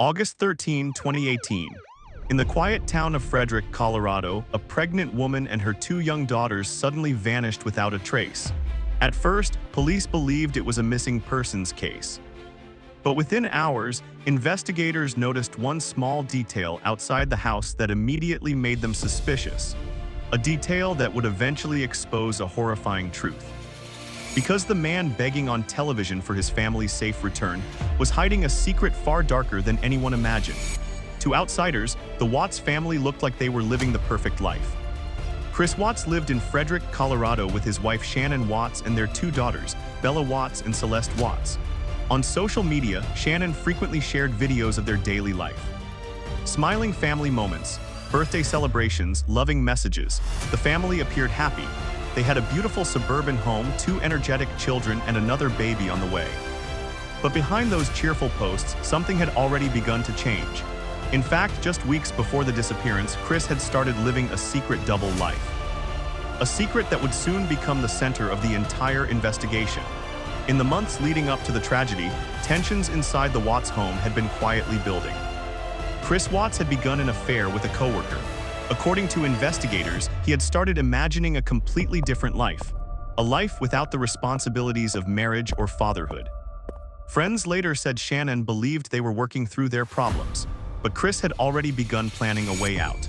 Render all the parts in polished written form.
August 13, 2018. In the quiet town of Frederick, Colorado, a pregnant woman and her two young daughters suddenly vanished without a trace. At first, police believed it was a missing persons case. But within hours, investigators noticed one small detail outside the house that immediately made them suspicious. A detail that would eventually expose a horrifying truth. Because the man begging on television for his family's safe return was hiding a secret far darker than anyone imagined. To outsiders, the Watts family looked like they were living the perfect life. Chris Watts lived in Frederick, Colorado with his wife Shanann Watts and their two daughters, Bella Watts and Celeste Watts. On social media, Shanann frequently shared videos of their daily life. Smiling family moments, birthday celebrations, loving messages. The family appeared happy. They had a beautiful suburban home, two energetic children, and another baby on the way. But behind those cheerful posts, something had already begun to change. In fact, just weeks before the disappearance, Chris had started living a secret double life. A secret that would soon become the center of the entire investigation. In the months leading up to the tragedy, tensions inside the Watts home had been quietly building. Chris Watts had begun an affair with a coworker. According to investigators, he had started imagining a completely different life, a life without the responsibilities of marriage or fatherhood. Friends later said Shanann believed they were working through their problems, but Chris had already begun planning a way out.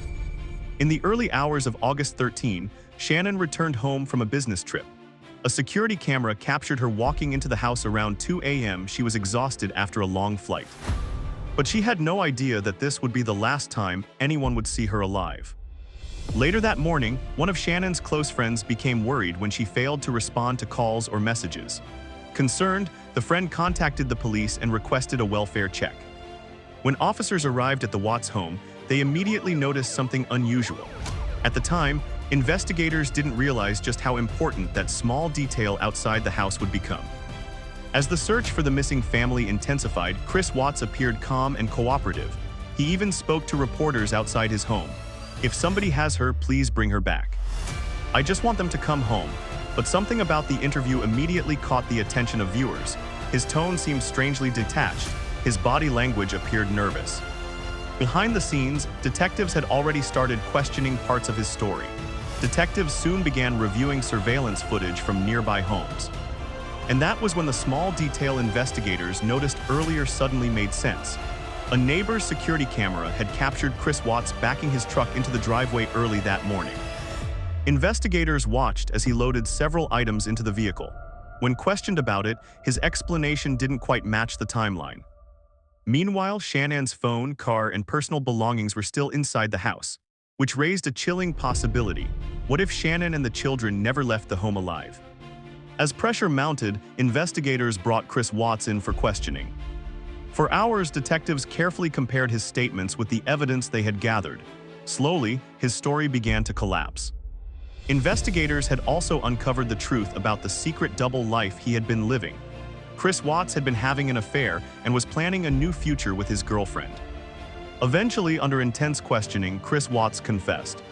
In the early hours of August 13, Shanann returned home from a business trip. A security camera captured her walking into the house around 2 a.m. She was exhausted after a long flight. But she had no idea that this would be the last time anyone would see her alive. Later that morning, one of Shannon's close friends became worried when she failed to respond to calls or messages. Concerned, the friend contacted the police and requested a welfare check. When officers arrived at the Watts home, they immediately noticed something unusual. At the time, investigators didn't realize just how important that small detail outside the house would become. As the search for the missing family intensified, Chris Watts appeared calm and cooperative. He even spoke to reporters outside his home. "If somebody has her, please bring her back. I just want them to come home." But something about the interview immediately caught the attention of viewers. His tone seemed strangely detached. His body language appeared nervous. Behind the scenes, detectives had already started questioning parts of his story. Detectives soon began reviewing surveillance footage from nearby homes. And that was when the small detail investigators noticed earlier suddenly made sense. A neighbor's security camera had captured Chris Watts backing his truck into the driveway early that morning. Investigators watched as he loaded several items into the vehicle. When questioned about it, his explanation didn't quite match the timeline. Meanwhile, Shannon's phone, car, and personal belongings were still inside the house, which raised a chilling possibility. What if Shanann and the children never left the home alive? As pressure mounted, investigators brought Chris Watts in for questioning. For hours, detectives carefully compared his statements with the evidence they had gathered. Slowly, his story began to collapse. Investigators had also uncovered the truth about the secret double life he had been living. Chris Watts had been having an affair and was planning a new future with his girlfriend. Eventually, under intense questioning, Chris Watts confessed.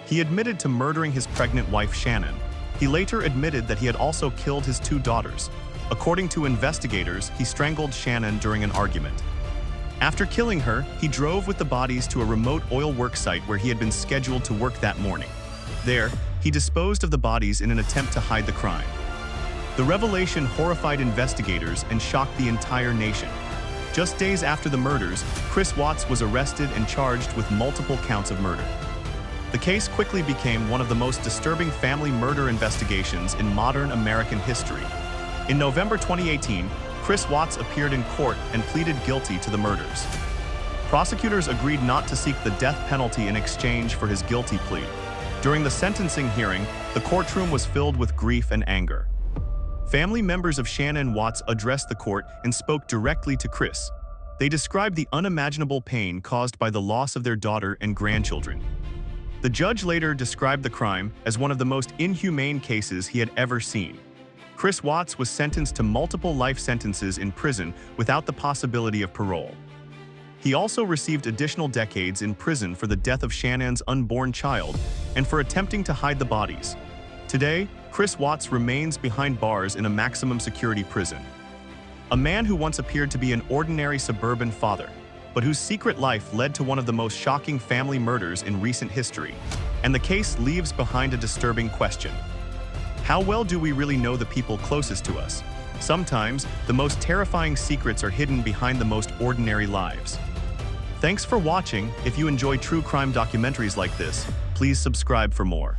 He admitted to murdering his pregnant wife Shanann. He later admitted that he had also killed his two daughters. According to investigators, he strangled Shanann during an argument. After killing her, he drove with the bodies to a remote oil work site where he had been scheduled to work that morning. There, he disposed of the bodies in an attempt to hide the crime. The revelation horrified investigators and shocked the entire nation. Just days after the murders, Chris Watts was arrested and charged with multiple counts of murder. The case quickly became one of the most disturbing family murder investigations in modern American history. In November 2018, Chris Watts appeared in court and pleaded guilty to the murders. Prosecutors agreed not to seek the death penalty in exchange for his guilty plea. During the sentencing hearing, the courtroom was filled with grief and anger. Family members of Shanann Watts addressed the court and spoke directly to Chris. They described the unimaginable pain caused by the loss of their daughter and grandchildren. The judge later described the crime as one of the most inhumane cases he had ever seen. Chris Watts was sentenced to multiple life sentences in prison without the possibility of parole. He also received additional decades in prison for the death of Shannon's unborn child and for attempting to hide the bodies. Today, Chris Watts remains behind bars in a maximum security prison. A man who once appeared to be an ordinary suburban father, but whose secret life led to one of the most shocking family murders in recent history. And the case leaves behind a disturbing question. How well do we really know the people closest to us? Sometimes, the most terrifying secrets are hidden behind the most ordinary lives. Thanks for watching. If you enjoy true crime documentaries like this, please subscribe for more.